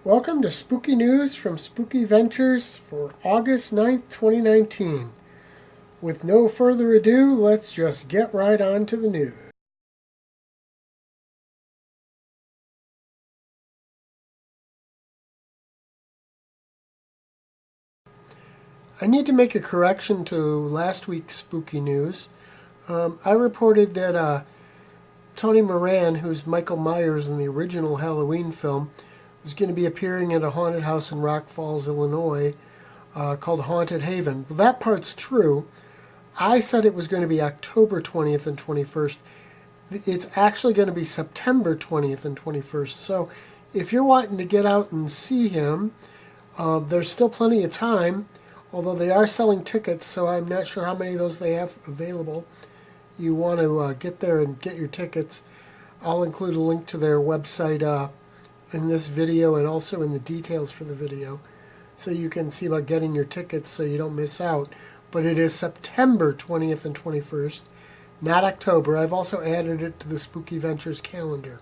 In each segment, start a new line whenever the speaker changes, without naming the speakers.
Welcome to Spooky News from Spooky Ventures for August 9th, 2019. With no further ado, let's just get right on to the news. I need to make a correction to last week's Spooky News. I reported that Tony Moran, who's Michael Myers in the original Halloween film, is going to be appearing at a haunted house in Rock Falls, Illinois, called Haunted Haven. Well, that part's true. I said it was going to be October 20th and 21st. It's actually going to be September 20th and 21st. So if you're wanting to get out and see him, there's still plenty of time, although they are selling tickets, so I'm not sure how many of those they have available. You want to get there and get your tickets. I'll include a link to their website in this video and also in the details for the video, so you can see about getting your tickets so you don't miss out. But it is September 20th and 21st, not October. I've also added it to the Spooky Ventures calendar.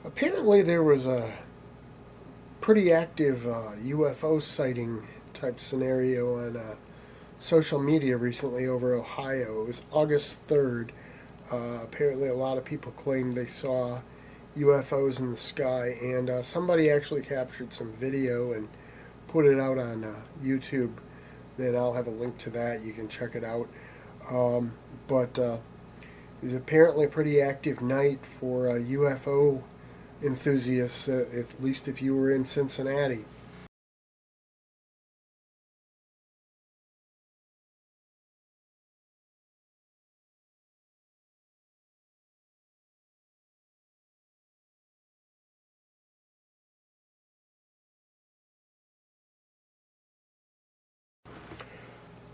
Apparently there was a pretty active UFO sighting type scenario on social media recently over Ohio. It was August 3rd. Apparently a lot of people claimed they saw UFOs in the sky, and somebody actually captured some video and put it out on YouTube. Then I'll have a link to that. You can check it out. But it was apparently a pretty active night for UFO enthusiasts, at least if you were in Cincinnati.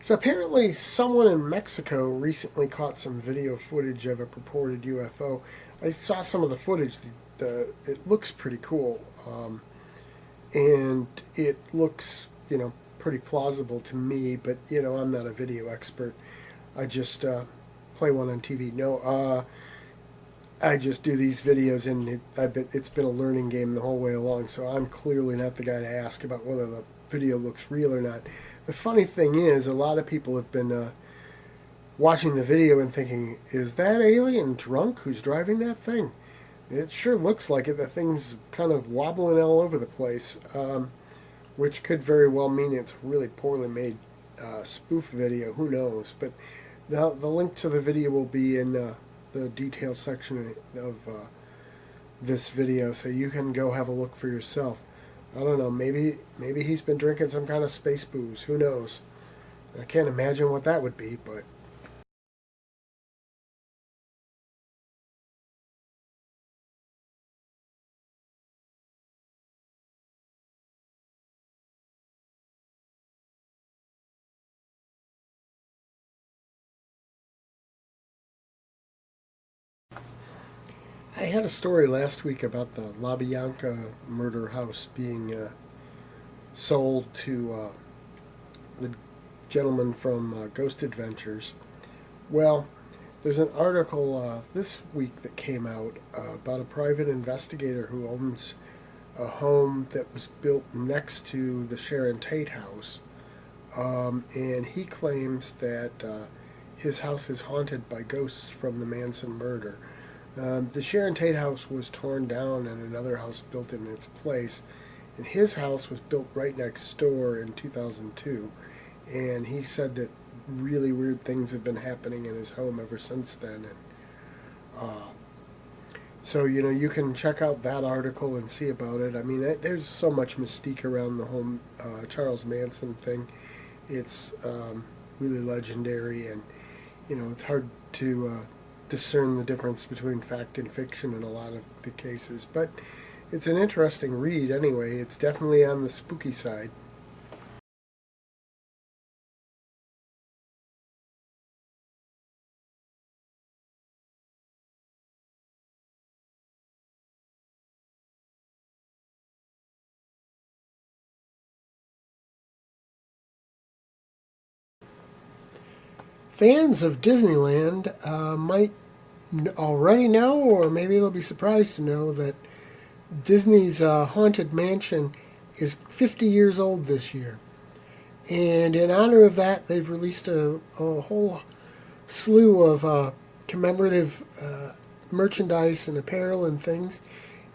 So apparently someone in Mexico recently caught some video footage of a purported UFO. I saw some of the footage. It looks pretty cool. And it looks, pretty plausible to me, but, I'm not a video expert. I just play one on TV. No, I just do these videos, and it's been a learning game the whole way along, so I'm clearly not the guy to ask about whether the video looks real or not. The funny thing is, a lot of people have been watching the video and thinking, is that alien drunk who's driving that thing? It sure looks like it. The thing's kind of wobbling all over the place, which could very well mean it's a really poorly made spoof video. Who knows? But the link to the video will be in the details section of this video, so you can go have a look for yourself. I don't know. Maybe he's been drinking some kind of space booze. Who knows? I can't imagine what that would be, but. I had a story last week about the LaBianca murder house being sold to the gentleman from Ghost Adventures. Well, there's an article this week that came out about a private investigator who owns a home that was built next to the Sharon Tate house. And he claims that his house is haunted by ghosts from the Manson murder. The Sharon Tate house was torn down and another house built in its place. And his house was built right next door in 2002. And he said that really weird things have been happening in his home ever since then. And so, you can check out that article and see about it. I mean, there's so much mystique around the whole Charles Manson thing. It's really legendary, and, it's hard to discern the difference between fact and fiction in a lot of the cases. But it's an interesting read anyway. It's definitely on the spooky side. Fans of Disneyland might already know, or maybe they'll be surprised to know, that Disney's Haunted Mansion is 50 years old this year. And in honor of that, they've released a whole slew of commemorative merchandise and apparel and things.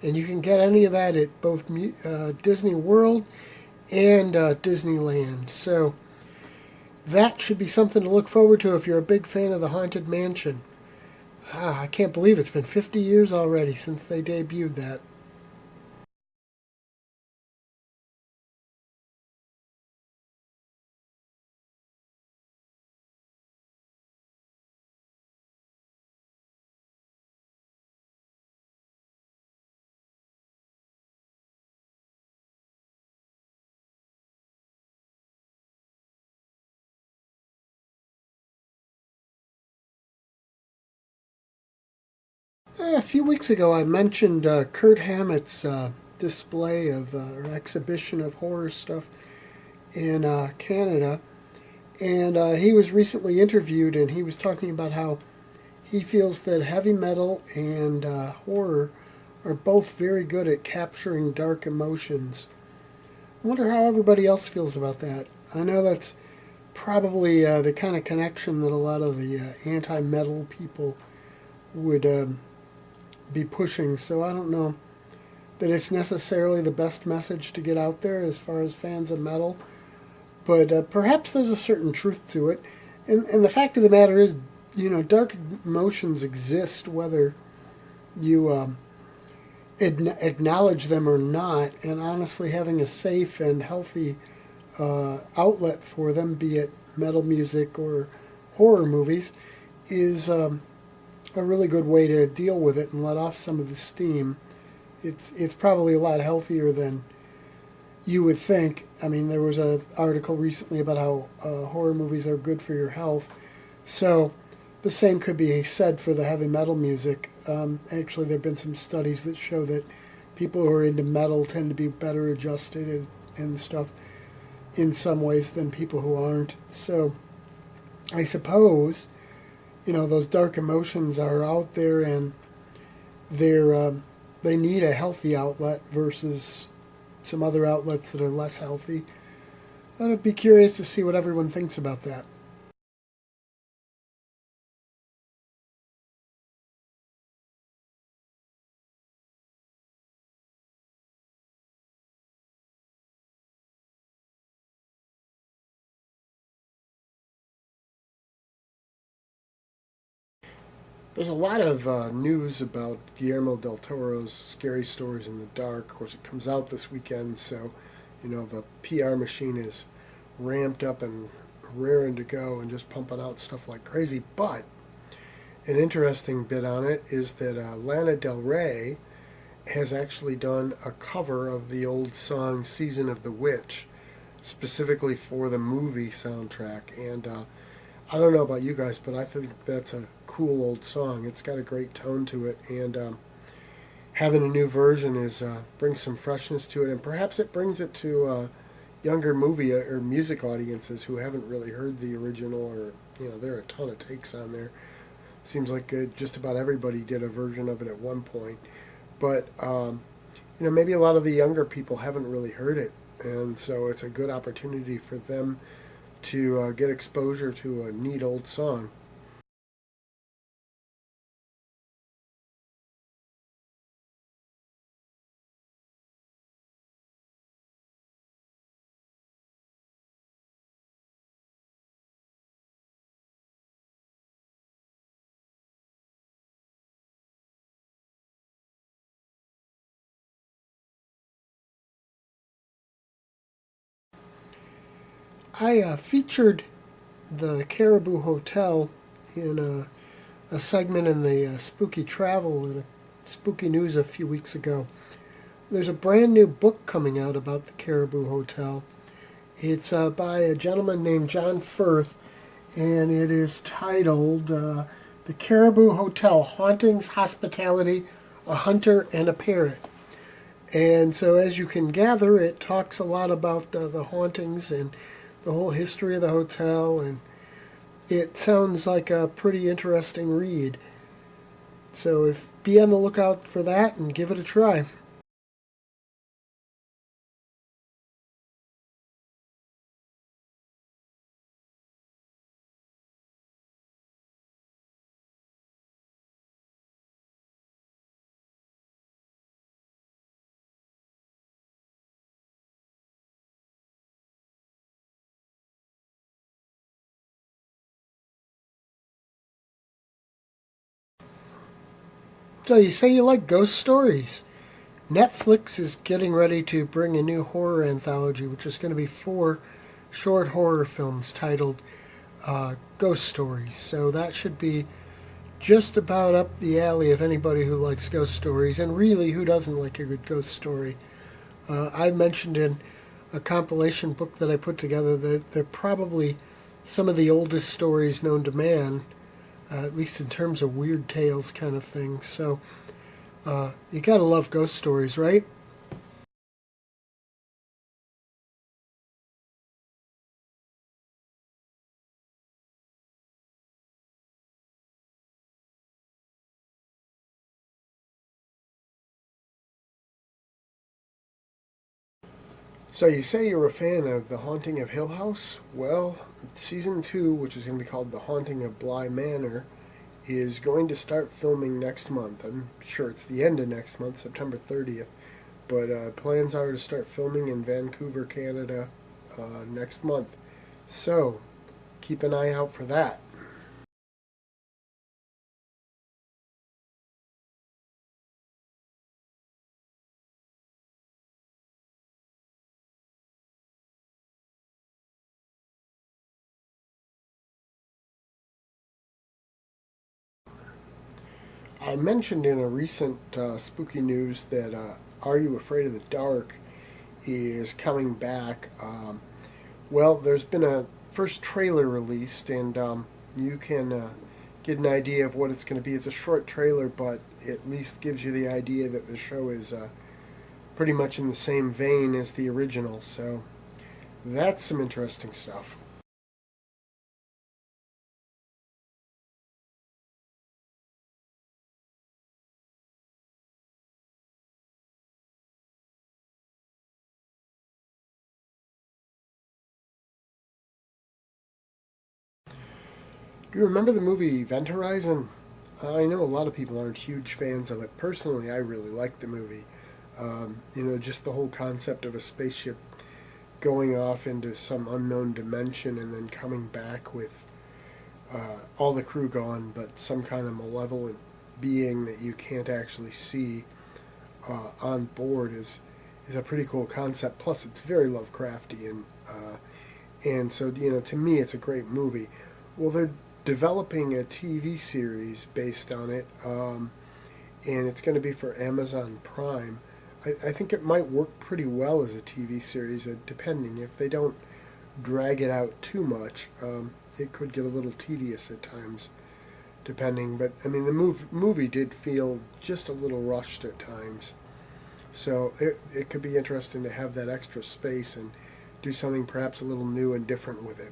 And you can get any of that at both Disney World and Disneyland. So that should be something to look forward to if you're a big fan of the Haunted Mansion. I can't believe it's been 50 years already since they debuted that. A few weeks ago, I mentioned Kurt Hammett's display of or exhibition of horror stuff in Canada, and he was recently interviewed, and he was talking about how he feels that heavy metal and horror are both very good at capturing dark emotions. I wonder how everybody else feels about that. I know that's probably the kind of connection that a lot of the anti-metal people would be pushing. So I don't know that it's necessarily the best message to get out there as far as fans of metal, but perhaps there's a certain truth to it. And the fact of the matter is, dark emotions exist whether you acknowledge them or not. And honestly, having a safe and healthy outlet for them, be it metal music or horror movies, is a really good way to deal with it and let off some of the steam. It's probably a lot healthier than you would think. I mean, there was an article recently about how horror movies are good for your health. So the same could be said for the heavy metal music. Actually, there have been some studies that show that people who are into metal tend to be better adjusted and stuff in some ways than people who aren't. So I suppose, those dark emotions are out there, and they need a healthy outlet versus some other outlets that are less healthy. I'd be curious to see what everyone thinks about that. There's a lot of news about Guillermo del Toro's Scary Stories in the Dark. Of course, it comes out this weekend, so the PR machine is ramped up and raring to go and just pumping out stuff like crazy. But an interesting bit on it is that Lana Del Rey has actually done a cover of the old song Season of the Witch, specifically for the movie soundtrack. And I don't know about you guys, but I think that's a cool old song. It's got a great tone to it, and having a new version is brings some freshness to it, and perhaps it brings it to younger movie or music audiences who haven't really heard the original, or there are a ton of takes on there. Seems like just about everybody did a version of it at one point, but maybe a lot of the younger people haven't really heard it, and so it's a good opportunity for them to get exposure to a neat old song. I featured the Caribou Hotel in a segment in the Spooky Travel and Spooky News a few weeks ago. There's a brand new book coming out about the Caribou Hotel. It's by a gentleman named John Firth, and it is titled The Caribou Hotel Hauntings, Hospitality, a Hunter, and a Parrot. And so, as you can gather, it talks a lot about the hauntings and the whole history of the hotel, and It sounds like a pretty interesting read. So be on the lookout for that and give it a try. So you say you like ghost stories. Netflix is getting ready to bring a new horror anthology, which is going to be 4 short horror films titled Ghost Stories. So that should be just about up the alley of anybody who likes ghost stories, and really, who doesn't like a good ghost story? I mentioned in a compilation book that I put together that they're probably some of the oldest stories known to man, at least in terms of weird tales kind of thing. So you gotta love ghost stories, right? So you say you're a fan of The Haunting of Hill House? Well, season 2, which is going to be called The Haunting of Bly Manor, is going to start filming next month. I'm sure it's the end of next month, September 30th. But plans are to start filming in Vancouver, Canada next month. So keep an eye out for that. I mentioned in a recent spooky news that Are You Afraid of the Dark is coming back. Well, there's been a first trailer released, and you can get an idea of what it's going to be. It's a short trailer, but it at least gives you the idea that the show is pretty much in the same vein as the original. So that's some interesting stuff. Do you remember the movie Event Horizon? I know a lot of people aren't huge fans of it. Personally, I really like the movie. Just the whole concept of a spaceship going off into some unknown dimension and then coming back with all the crew gone, but some kind of malevolent being that you can't actually see on board is a pretty cool concept. Plus, it's very Lovecraftian, and so to me, it's a great movie. Well, they're developing a TV series based on it, and it's going to be for Amazon Prime. I think it might work pretty well as a TV series, depending. If they don't drag it out too much, it could get a little tedious at times, depending. But I mean, the movie did feel just a little rushed at times. So it could be interesting to have that extra space and do something perhaps a little new and different with it.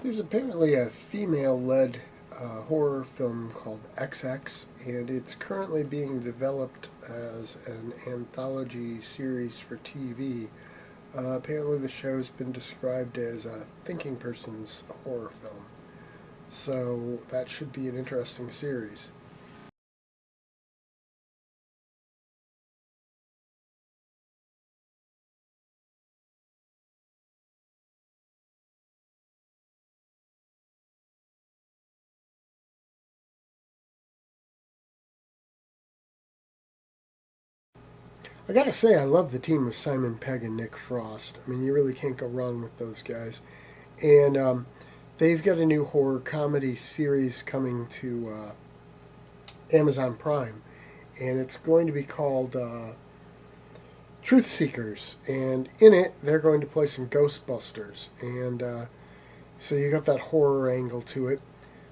There's apparently a female led horror film called XX, and it's currently being developed as an anthology series for TV. Apparently, the show's been described as a thinking person's horror film. So that should be an interesting series. I gotta say, I love the team of Simon Pegg and Nick Frost. I mean, you really can't go wrong with those guys. And they've got a new horror comedy series coming to Amazon Prime, and it's going to be called Truth Seekers. And in it, they're going to play some Ghostbusters. And So you got that horror angle to it.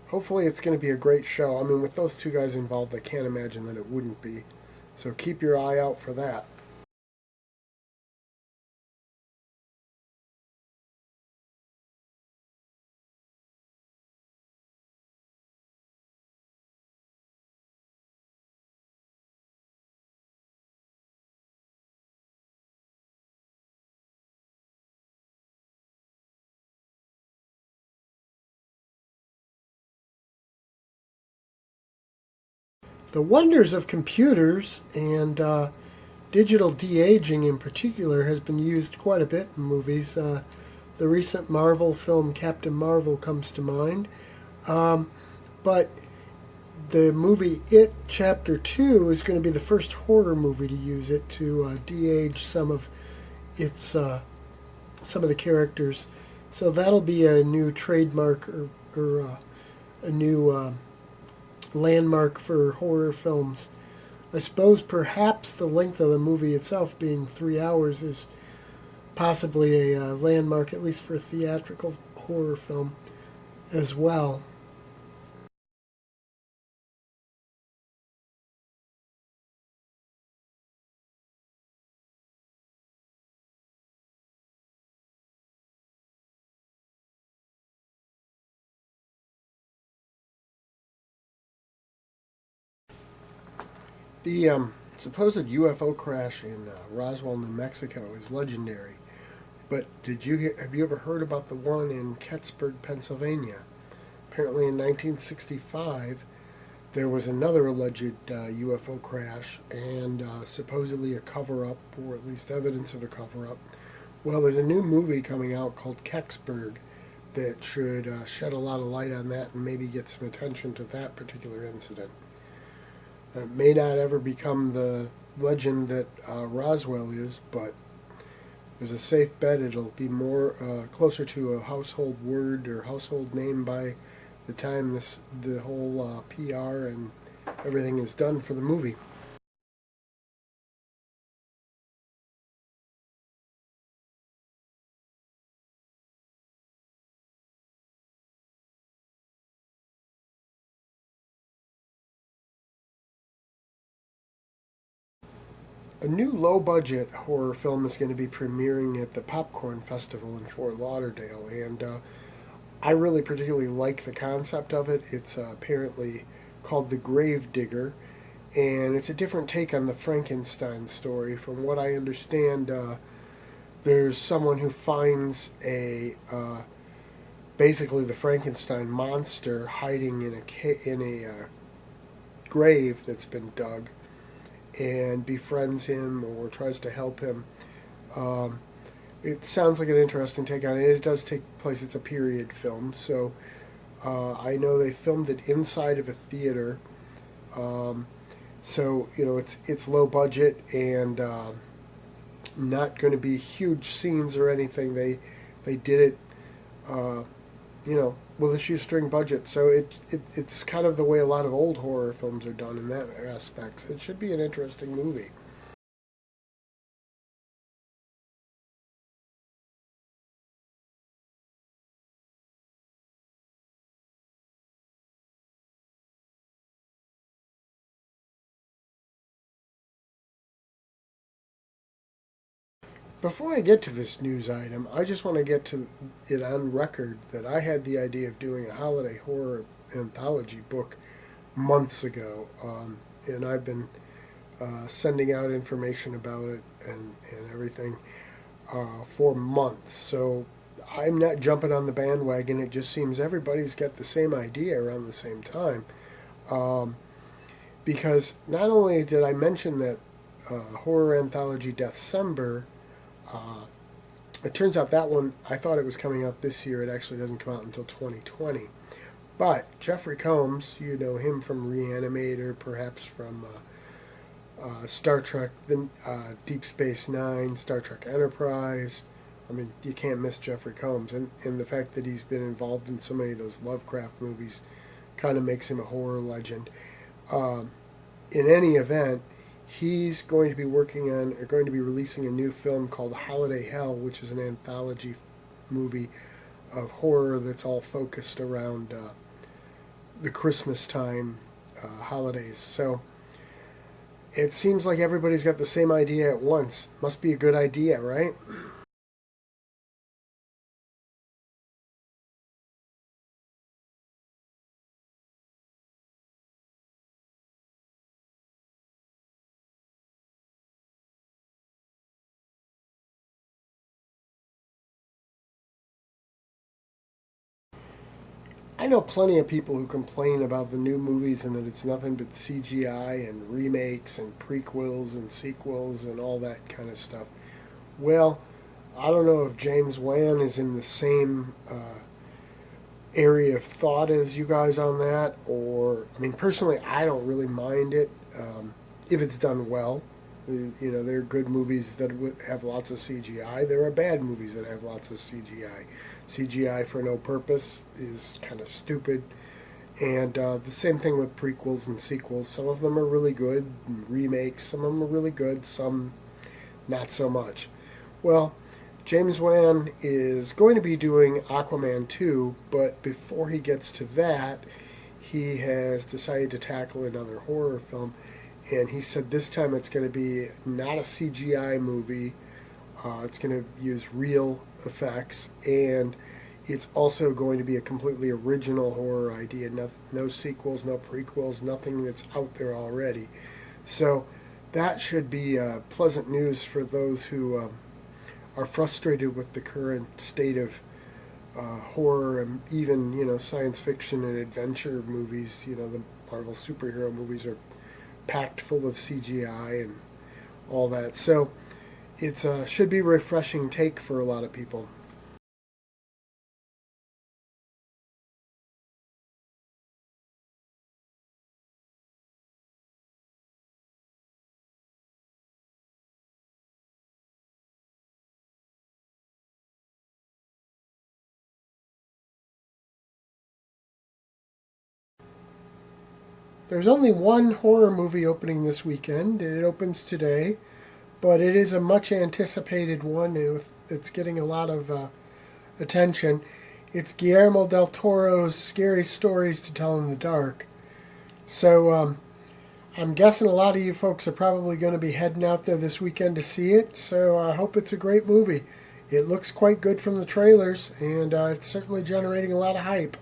Hopefully, it's going to be a great show. I mean, with those two guys involved, I can't imagine that it wouldn't be. So keep your eye out for that. The wonders of computers and digital de aging in particular has been used quite a bit in movies. The recent Marvel film Captain Marvel comes to mind. But the movie It Chapter 2 is going to be the first horror movie to use it to de age its some of the characters. So that'll be a new trademark or a new landmark for horror films. I suppose perhaps the length of the movie itself being 3 hours is possibly a landmark, at least for a theatrical horror film as well. The supposed UFO crash in Roswell, New Mexico, is legendary. But have you ever heard about the one in Kettsburg, Pennsylvania? Apparently, in 1965, there was another alleged UFO crash and supposedly a cover up, or at least evidence of a cover up. Well, there's a new movie coming out called Kecksburg that should shed a lot of light on that and maybe get some attention to that particular incident. It may not ever become the legend that Roswell is, but there's a safe bet it'll be more closer to a household word or household name by the time the whole PR and everything is done for the movie. A new low budget horror film is going to be premiering at the Popcorn Festival in Fort Lauderdale, and I really particularly like the concept of it. It's apparently called The Grave Digger, and it's a different take on the Frankenstein story. From what I understand, there's someone who finds basically the Frankenstein monster hiding in a grave that's been dug, and befriends him or tries to help him. Um, it sounds like an interesting take on it. It does take place. It's a period film, so I know they filmed it inside of a theater. Um, so it's low budget and not going to be huge scenes or anything. They did it, uh, with a shoestring budget. So it's kind of the way a lot of old horror films are done in that aspect. So it should be an interesting movie. Before I get to this news item, I just want to get to it on record that I had the idea of doing a holiday horror anthology book months ago, and I've been sending out information about it and everything for months. So I'm not jumping on the bandwagon. It just seems everybody's got the same idea around the same time. Um, because not only did I mention that horror anthology Deathcember, uh, it turns out that one, I thought it was coming out this year. It actually doesn't come out until 2020. But Jeffrey Combs, you know him from Reanimator, perhaps from Star Trek, Deep Space Nine, Star Trek Enterprise. I mean, you can't miss Jeffrey Combs. And the fact that he's been involved in so many of those Lovecraft movies kind of makes him a horror legend. Um, in any event, he's going to be going to be releasing a new film called Holiday Hell, which is an anthology movie of horror that's all focused around the Christmas time holidays. So it seems like everybody's got the same idea at once. Must be a good idea, right? I know plenty of people who complain about the new movies and that it's nothing but CGI and remakes and prequels and sequels and all that kind of stuff. Well, I don't know if James Wan is in the same area of thought as you guys on that, or I mean, personally, I don't really mind it if it's done well. There are good movies that have lots of CGI. There are bad movies that have lots of CGI. CGI for no purpose is kind of stupid. And the same thing with prequels and sequels. Some of them are really good, remakes. Some of them are really good, some not so much. Well, James Wan is going to be doing Aquaman 2, but before he gets to that, he has decided to tackle another horror film. And he said this time it's going to be not a CGI movie, it's going to use real effects, and it's also going to be a completely original horror idea. No sequels, no prequels, nothing that's out there already. So that should be pleasant news for those who are frustrated with the current state of horror and even science fiction and adventure movies. The Marvel superhero movies are packed full of CGI and all that. So it should be a refreshing take for a lot of people. There's only one horror movie opening this weekend. It opens today, but it is a much anticipated one. It's getting a lot of attention. It's Guillermo del Toro's Scary Stories to Tell in the Dark. So I'm guessing a lot of you folks are probably going to be heading out there this weekend to see it. So I hope it's a great movie. It looks quite good from the trailers, and it's certainly generating a lot of hype.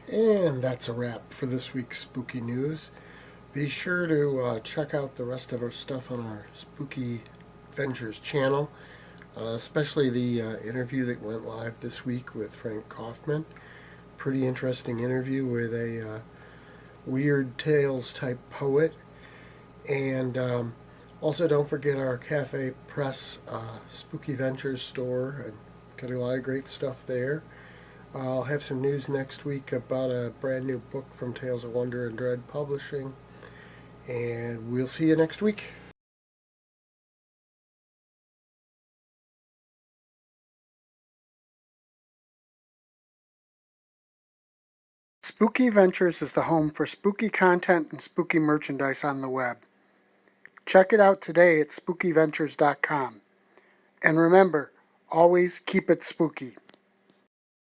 And that's a wrap for this week's Spooky News. Be sure to check out the rest of our stuff on our Spooky Ventures channel, especially the interview that went live this week with Frank Kaufman. Pretty interesting interview with a weird tales type poet. And also, don't forget our Cafe Press Spooky Ventures store, and got a lot of great stuff there. I'll have some news next week about a brand new book from Tales of Wonder and Dread Publishing. And we'll see you next week. Spooky Ventures is the home for spooky content and spooky merchandise on the web. Check it out today at spookyventures.com. And remember, always keep it spooky.